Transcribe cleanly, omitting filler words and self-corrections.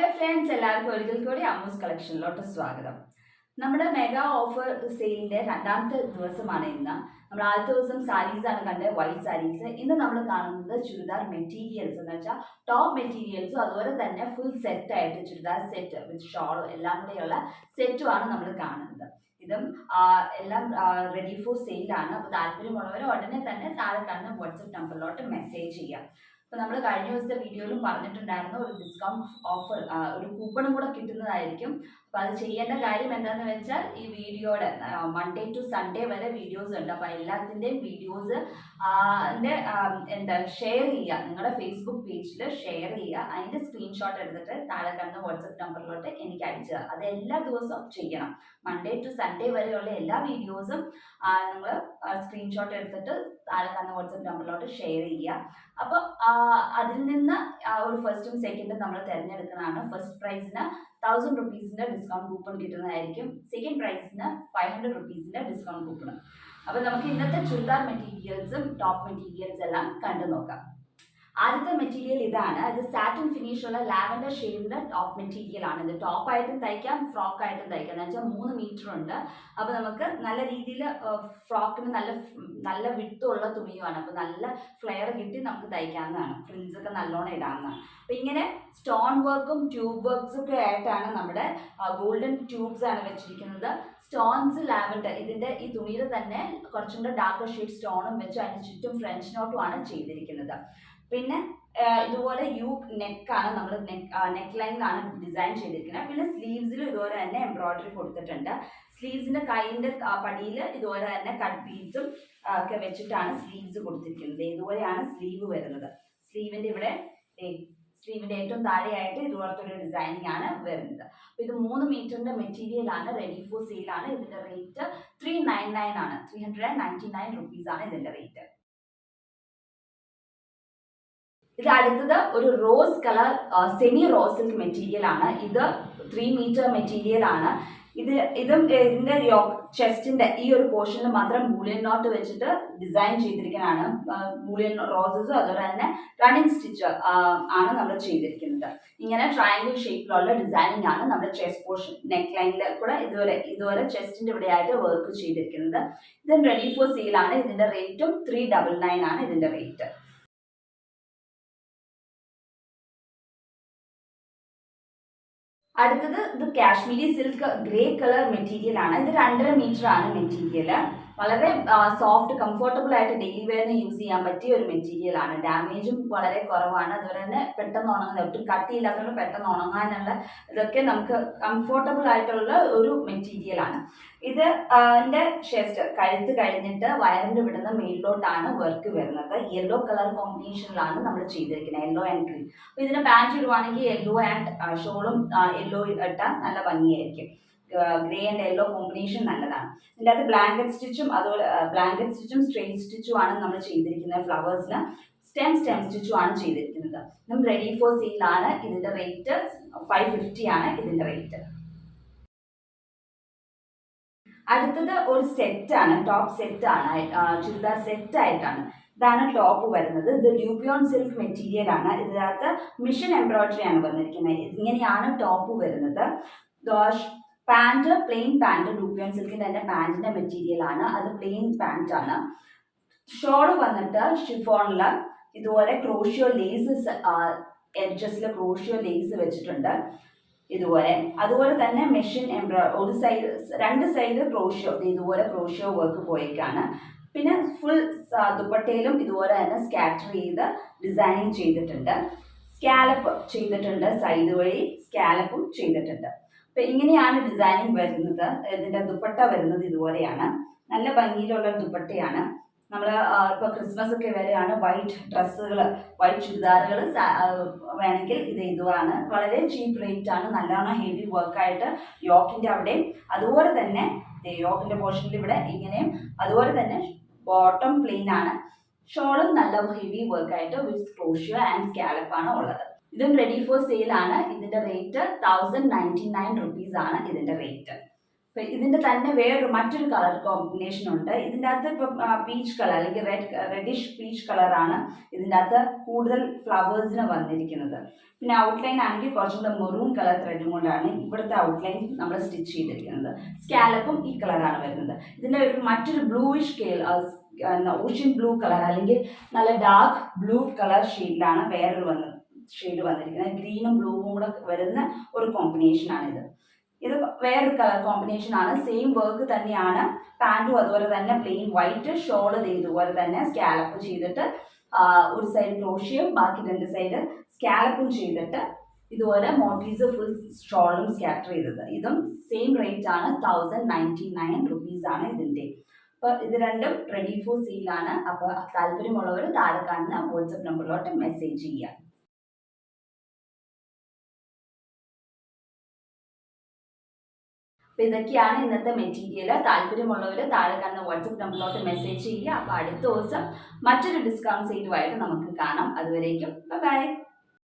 Hello friends, എല്ലാവർക്കും ഒരിക്കൽ കൂടി അമ്മൂസ് കളക്ഷനിലോട്ട് സ്വാഗതം. നമ്മുടെ മെഗാ ഓഫർ സെയിലിന്റെ രണ്ടാമത്തെ ദിവസമാണ് ഇന്ന്. നമ്മൾ ആദ്യത്തെ ദിവസം സാരീസ് ആണ് കണ്ടത്, വൈറ്റ് സാരീസ്. ഇന്ന് നമ്മൾ കാണുന്നത് ചുരിദാർ മെറ്റീരിയൽസ് എന്ന് വെച്ചാൽ ടോപ്പ് മെറ്റീരിയൽസും അതുപോലെ തന്നെ ഫുൾ സെറ്റ് ആയിട്ട് ചുരിദാർ സെറ്റ് വിത്ത് ഷോളും എല്ലാം കൂടെയുള്ള സെറ്റുമാണ് നമ്മൾ കാണുന്നത്. ഇതും എല്ലാം റെഡി ഫോർ സെയിലാണ്. അപ്പോൾ താല്പര്യമുള്ളവർ ഉടനെ തന്നെ താഴെ കാണുന്ന വാട്സപ്പ് നമ്പറിലോട്ട് മെസ്സേജ് ചെയ്യാം. അപ്പോൾ നമ്മൾ കഴിഞ്ഞ ദിവസത്തെ വീഡിയോയിലും പറഞ്ഞിട്ടുണ്ടായിരുന്നു ഒരു ഡിസ്കൗണ്ട് ഓഫർ, ഒരു കൂപ്പണും കൂടെ കിട്ടുന്നതായിരിക്കും. അപ്പോൾ അത് ചെയ്യേണ്ട കാര്യം എന്താണെന്ന് വെച്ചാൽ ഈ വീഡിയോയുടെ മൺഡേ ടു സൺഡേ വരെ വീഡിയോസ് ഉണ്ട്. അപ്പോൾ എല്ലാത്തിൻ്റെയും വീഡിയോസ് ഷെയർ ചെയ്യുക, നിങ്ങളുടെ ഫേസ്ബുക്ക് പേജിൽ ഷെയർ ചെയ്യുക. അതിൻ്റെ സ്ക്രീൻഷോട്ട് എടുത്തിട്ട് താഴെ കാണുന്ന വാട്സപ്പ് നമ്പറിലോട്ട് എനിക്ക് അയച്ചു തരാം. അത് എല്ലാ ദിവസവും ചെയ്യണം. മൺഡേ ടു സൺഡേ വരെയുള്ള എല്ലാ വീഡിയോസും നിങ്ങൾ സ്ക്രീൻഷോട്ട് എടുത്തിട്ട് താഴെ കാണുന്ന വാട്സപ്പ് നമ്പറിലോട്ട് ഷെയർ ചെയ്യുക. അപ്പോൾ അതിൽ നിന്ന് ഒരു ഫസ്റ്റും സെക്കൻഡും നമ്മൾ തിരഞ്ഞെടുക്കുന്നതാണ്. ഫസ്റ്റ് പ്രൈസിന് 1000 റുപ്പീസിൻ്റെ ഡിസ്കൗണ്ട് കൂപ്പൺ കിട്ടുന്നതായിരിക്കും. സെക്കൻഡ് പ്രൈസിന് 500 റുപ്പീസിൻ്റെ ഡിസ്കൗണ്ട് കൂപ്പൺ. അപ്പോൾ നമുക്ക് ഇന്നത്തെ ചുരിദാർ മെറ്റീരിയൽസും ടോപ്പ് മെറ്റീരിയൽസ് എല്ലാം കണ്ടു നോക്കാം. ആദ്യത്തെ മെറ്റീരിയൽ ഇതാണ്. ഇത് സാറ്റിൻ ഫിനിഷുള്ള ലാവൻഡർ ഷെയ്ഡിന്റെ ടോപ്പ് മെറ്റീരിയൽ ആണ്. ഇത് ടോപ്പായിട്ടും തയ്ക്കാം, ഫ്രോക്കായിട്ടും തയ്ക്കാം. എന്ന് വെച്ചാൽ 3 മീറ്റർ ഉണ്ട്. അപ്പോൾ നമുക്ക് നല്ല രീതിയിൽ ഫ്രോക്കിന് നല്ല വിട്ടുള്ള തുണിയുമാണ്. അപ്പോൾ നല്ല ഫ്ലെയർ കിട്ടി നമുക്ക് തയ്ക്കാവുന്നതാണ്. ഫ്രിൽസ് ഒക്കെ നല്ലോണം ഇടാവുന്നതാണ്. അപ്പോൾ ഇങ്ങനെ സ്റ്റോൺ വർക്കും ട്യൂബ് വർക്ക്സും ഒക്കെ ആയിട്ടാണ് നമ്മുടെ ഗോൾഡൻ ട്യൂബ്സ് ആണ് വെച്ചിരിക്കുന്നത്. സ്റ്റോൺസ് ലാവൻഡർ, ഇതിൻ്റെ ഈ തുണിയിൽ തന്നെ കുറച്ചും കൂടെ ഡാർക്കർ ഷെയ്ഡ് സ്റ്റോണും വെച്ച് അതിന് ചുറ്റും ഫ്രഞ്ച് നോട്ടുമാണ് ചെയ്തിരിക്കുന്നത്. പിന്നെ ഇതുപോലെ യു നെക്കാണ്, നമ്മൾ നെക്ക് ലൈനിലാണ് ഡിസൈൻ ചെയ്തിരിക്കുന്നത്. പിന്നെ സ്ലീവ്സിലും ഇതുപോലെ തന്നെ എംബ്രോയിഡറി കൊടുത്തിട്ടുണ്ട്. സ്ലീവ്സിന്റെ കൈയിന്റെ പടിയിൽ ഇതുപോലെ തന്നെ കട്ട് ബീഡ്സും ഒക്കെ വെച്ചിട്ടാണ് സ്ലീവ്സ് കൊടുത്തിരിക്കുന്നത്. ഇതുപോലെയാണ് സ്ലീവ് വരുന്നത്. സ്ലീവിന്റെ ഇവിടെ സ്ലീവിന്റെ ഏറ്റവും താഴെയായിട്ട് ഇതുപോലത്തെ ഒരു ഡിസൈനിങ് ആണ് വരുന്നത്. അപ്പോൾ ഇത് 3 മീറ്ററിന്റെ മെറ്റീരിയൽ ആണ്, റെഡി ഫോർ സെയിൽ ആണ്. ഇതിന്റെ റേറ്റ് 399 ആണ്. 399 റുപ്പീസ് ആണ് ഇതിന്റെ റേറ്റ്. ഇത് അടുത്തത് ഒരു rose colour semi rose silk material ആണ്. ഇത് 3 മീറ്റർ മെറ്റീരിയൽ ആണ്. ഇതിന്റെ ചെസ്റ്റിന്റെ ഈ ഒരു പോർഷനിൽ മാത്രം ബൂളിയൻ നോട്ട് വെച്ചിട്ട് ഡിസൈൻ ചെയ്തിരിക്കുന്നതാണ്. ബൂളിയൻ റോസസും അതുപോലെ തന്നെ റണ്ണിങ് സ്റ്റിച്ച് ആണ് നമ്മൾ ചെയ്തിരിക്കുന്നത്. ഇങ്ങനെ ട്രയാങ്കിൾ ഷേപ്പിലുള്ള ഡിസൈനിങ് ആണ് നമ്മുടെ ചെസ്റ്റ് പോർഷൻ, നെക്ക് ലൈനിൽ കൂടെ ഇതുപോലെ ചെസ്റ്റിന്റെ ഇവിടെ ആയിട്ട് വർക്ക് ചെയ്തിരിക്കുന്നത്. ഇത് റെഡി ഫോർ സെയിൽ ആണ്. ഇതിന്റെ റേറ്റും 399 ആണ് ഇതിന്റെ റേറ്റ്. അടുത്തത് ഇത് Kashmiri silk grey colour material ആണ്. ഇത് 2.5 മീറ്റർ ആണ് മെറ്റീരിയൽ. വളരെ സോഫ്റ്റ് കംഫർട്ടബിൾ ആയിട്ട് ഡെയിലി വെയറിന് യൂസ് ചെയ്യാൻ പറ്റിയ ഒരു മെറ്റീരിയൽ ആണ്. ഡാമേജും വളരെ കുറവാണ്. അതുപോലെ തന്നെ പെട്ടെന്ന് ഉണങ്ങുന്ന, ഒട്ടും കട്ടിയില്ലാത്തതുകൊണ്ട് പെട്ടെന്ന് ഉണങ്ങാനുള്ള ഇതൊക്കെ നമുക്ക് കംഫർട്ടബിൾ ആയിട്ടുള്ള ഒരു മെറ്റീരിയൽ ആണ്. ഇതിന്റെ ചെസ്റ്റ് കഴുത്ത് കഴിഞ്ഞിട്ട് വയറിന്റെ വിടുന്ന മേലിലോട്ടാണ് വർക്ക് വരുന്നത്. യെല്ലോ കളർ കോമ്പിനേഷനിലാണ് നമ്മൾ ചെയ്തിരിക്കുന്നത്, യെല്ലോ ആൻഡ് ഗ്രീൻ. അപ്പോൾ ഇതിന് പാൻറ് ഇടുവാണെങ്കിൽ യെല്ലോ ആൻഡ് ഷോളും യെല്ലോ ഇട്ടാൽ നല്ല ഭംഗിയായിരിക്കും. ഗ്രേ ആൻഡ് യെല്ലോ കോമ്പിനേഷൻ നല്ലതാണ്. ഇതിൻ്റെ അകത്ത് ബ്ലാങ്കറ്റ് സ്റ്റിച്ചും സ്ട്രെയിറ്റ് സ്റ്റിച്ചും ആണ് നമ്മൾ ചെയ്തിരിക്കുന്നത്. ഫ്ലവേഴ്സിന് സ്റ്റെം സ്റ്റിച്ചും ആണ് ചെയ്തിരിക്കുന്നത്. നമ്മൾ റെഡി ഫോർ സെയിൽ ആണ്. ഇതിന്റെ റേറ്റ് 550 ആണ് ഇതിന്റെ റേറ്റ്. അടുത്തത് ഒരു സെറ്റാണ്, ടോപ്പ് സെറ്റാണ്, ചുരിദാർ സെറ്റ് ആയിട്ടാണ്. ഇതാണ് ടോപ്പ് വരുന്നത്. ഇത് ഡ്യൂപ്പിയോൺ സിൽക്ക് മെറ്റീരിയൽ ആണ്. ഇതിനകത്ത് മിഷൻ എംബ്രോയിഡറി ആണ് വന്നിരിക്കുന്നത്. ഇങ്ങനെയാണ് ടോപ്പ് വരുന്നത്. പാൻറ് പ്ലെയിൻ പാൻറ്, ഡ്യൂപ്പിയോൺ സിൽക്കിന്റെ തന്നെ പാൻറിന്റെ മെറ്റീരിയൽ ആണ്. അത് പ്ലെയിൻ പാൻറ് ആണ്. ഷോള് വന്നിട്ട് ഷിഫോണിൽ ഇതുപോലെ ക്രോഷ്യോ ലേസ്, എഡ്ജസിൽ ക്രോഷ്യോ ലേസ് വെച്ചിട്ടുണ്ട് ഇതുപോലെ. അതുപോലെ തന്നെ മെഷീൻ ഒരു സൈഡ് 2 സൈഡ് ക്രോഷ്യോ, ഇതുപോലെ ക്രോഷ്യോ വർക്ക് പോയേക്കാണ്. പിന്നെ ഫുൾ ദുപ്പട്ടയിലും ഇതുപോലെ തന്നെ സ്കാറ്റർ ചെയ്ത് ഡിസൈനിങ് ചെയ്തിട്ടുണ്ട്. സ്കാലപ്പ് ചെയ്തിട്ടുണ്ട്, സൈഡ് വഴി സ്കാലപ്പും ചെയ്തിട്ടുണ്ട്. അപ്പം ഇങ്ങനെയാണ് ഡിസൈനിങ് വരുന്നത്. ഇതിൻ്റെ ദുപ്പട്ട വരുന്നത് ഇതുപോലെയാണ്. നല്ല ഭംഗിയിലുള്ള ദുപ്പട്ടയാണ്. നമ്മൾ ഇപ്പോൾ ക്രിസ്മസ് ഒക്കെ വരെയാണ് വൈറ്റ് ഡ്രസ്സുകൾ, വൈറ്റ് ചുരിദാറുകൾ വേണമെങ്കിൽ ഇതുമാണ്. വളരെ ചീപ്പ് റേറ്റ് ആണ്. നല്ലോണം ഹെവി വർക്കായിട്ട് യോക്കിൻ്റെ അവിടെയും അതുപോലെ തന്നെ യോക്കിൻ്റെ പോർഷനിൽ ഇവിടെ ഇങ്ങനെയും, അതുപോലെ തന്നെ ബോട്ടം പ്ലെയിൻ ആണ്. ഷോളും നല്ല ഹെവി വർക്കായിട്ട് വിത്ത് ക്രോഷ്യോ ആൻഡ് സ്കാലപ്പ് ആണ് ഉള്ളത്. ഇതും റെഡി ഫോർ സെയിൽ ആണ്. ഇതിന്റെ റേറ്റ് 1099 റുപ്പീസ് ആണ് ഇതിന്റെ റേറ്റ്. ഇതിന്റെ തന്നെ മറ്റൊരു കളർ കോമ്പിനേഷൻ ഉണ്ട്. ഇതിൻ്റെ അകത്ത് ഇപ്പം പീച്ച് കളർ അല്ലെങ്കിൽ റെഡിഷ് പീച്ച് കളറാണ് ഇതിൻ്റെ അകത്ത് കൂടുതൽ ഫ്ലവേഴ്സിന് വന്നിരിക്കുന്നത്. പിന്നെ ഔട്ട്ലൈൻ ആണെങ്കിൽ കുറച്ചും കൂടെ മെറൂൺ കളർ ത്രെഡും കൊണ്ടാണ് ഇവിടുത്തെ ഔട്ട്ലൈൻ നമ്മൾ സ്റ്റിച്ച് ചെയ്തിരിക്കുന്നത്. സ്കാലപ്പും ഈ കളറാണ് വരുന്നത്. ഇതിൻ്റെ മറ്റൊരു ബ്ലൂയിഷ് ഓഷ്യൻ ബ്ലൂ കളർ അല്ലെങ്കിൽ നല്ല ഡാർക്ക് ബ്ലൂ കളർ ഷെയ്ഡിലാണ് ഷെയ്ഡ് വന്നിരിക്കുന്നത്. ഗ്രീനും ബ്ലൂവും കൂടെ വരുന്ന ഒരു കോമ്പിനേഷനാണിത്. ഇത് വേറൊരു കളർ കോമ്പിനേഷൻ ആണ്. സെയിം വർക്ക് തന്നെയാണ്. പാൻറ്റും അതുപോലെ തന്നെ പ്ലെയിൻ വൈറ്റ്, ഷോൾ ഇതുപോലെ തന്നെ സ്കാലപ്പ് ചെയ്തിട്ട് ഒരു സൈഡ് ക്രോഷിയും ബാക്കി 2 സൈഡ് സ്കാലപ്പും ചെയ്തിട്ട് ഇതുപോലെ മോട്ടീവ്സ് ഫുൾ ഷോളും സ്കാറ്റർ ചെയ്തത്. ഇതും സെയിം റേറ്റ് ആണ്. 1099 റുപ്പീസ് ആണ് ഇതിൻ്റെ. അപ്പോൾ ഇത് രണ്ടും റെഡി ഫോർ സെയിലാണ്. അപ്പോൾ താല്പര്യമുള്ളവർ താഴെ കാണുന്ന വാട്സപ്പ് നമ്പറിലോട്ട് മെസ്സേജ് ചെയ്യുക. അപ്പോൾ ഇതൊക്കെയാണ് ഇന്നത്തെ മെറ്റീരിയൽ. താല്പര്യമുള്ളവർ താഴെ കാണുന്ന വാട്സപ്പ് നമ്പറിലോട്ട് മെസ്സേജ് ചെയ്യുക. അപ്പോൾ അടുത്ത ദിവസം മറ്റൊരു ഡിസ്കൗണ്ട് സെയിലുമായിട്ട് നമുക്ക് കാണാം. അതുവരേക്കും ബൈ.